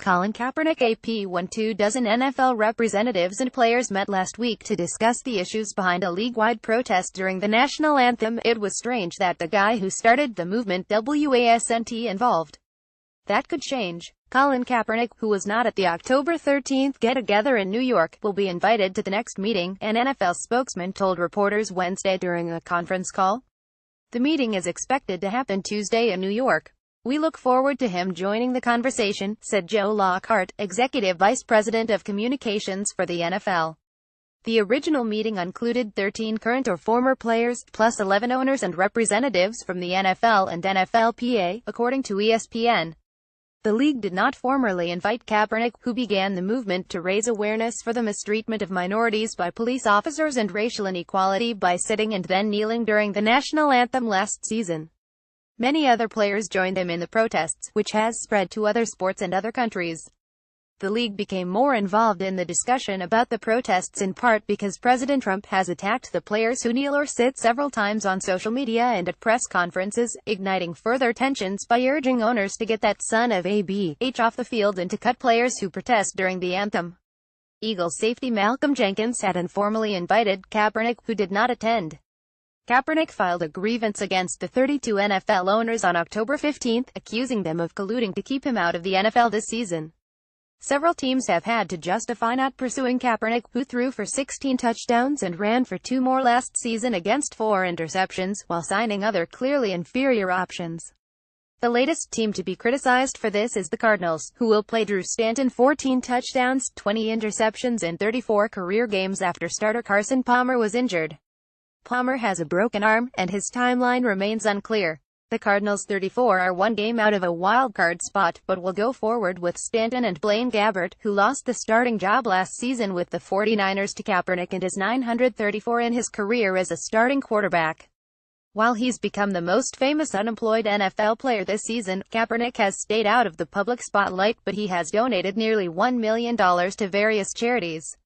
Colin Kaepernick AP. 12 NFL representatives and players met last week to discuss the issues behind a league-wide protest during the national anthem. It was strange that the guy who started the movement wasn't involved. That could change. Colin Kaepernick, who was not at the October 13th get-together in New York, will be invited to the next meeting, an NFL spokesman told reporters Wednesday during a conference call. The meeting is expected to happen Tuesday in New York. "We look forward to him joining the conversation," said Joe Lockhart, Executive Vice President of Communications for the NFL. The original meeting included 13 current or former players, plus 11 owners and representatives from the NFL and NFLPA, according to ESPN. The league did not formally invite Kaepernick, who began the movement to raise awareness for the mistreatment of minorities by police officers and racial inequality by sitting and then kneeling during the national anthem last season. Many other players joined him in the protests, which has spread to other sports and other countries. The league became more involved in the discussion about the protests in part because President Trump has attacked the players who kneel or sit several times on social media and at press conferences, igniting further tensions by urging owners to get that son of a bitch off the field and to cut players who protest during the anthem. Eagles safety Malcolm Jenkins had informally invited Kaepernick, who did not attend. Kaepernick filed a grievance against the 32 NFL owners on October 15, accusing them of colluding to keep him out of the NFL this season. Several teams have had to justify not pursuing Kaepernick, who threw for 16 touchdowns and ran for 2 more last season against 4 interceptions, while signing other clearly inferior options. The latest team to be criticized for this is the Cardinals, who will play Drew Stanton 14 touchdowns, 20 interceptions in 34 career games after starter Carson Palmer was injured. Palmer has a broken arm, and his timeline remains unclear. The Cardinals 34 are 1 game out of a wild-card spot, but will go forward with Stanton and Blaine Gabbert, who lost the starting job last season with the 49ers to Kaepernick and is 934 in his career as a starting quarterback. While he's become the most famous unemployed NFL player this season, Kaepernick has stayed out of the public spotlight, but he has donated nearly $1 million to various charities.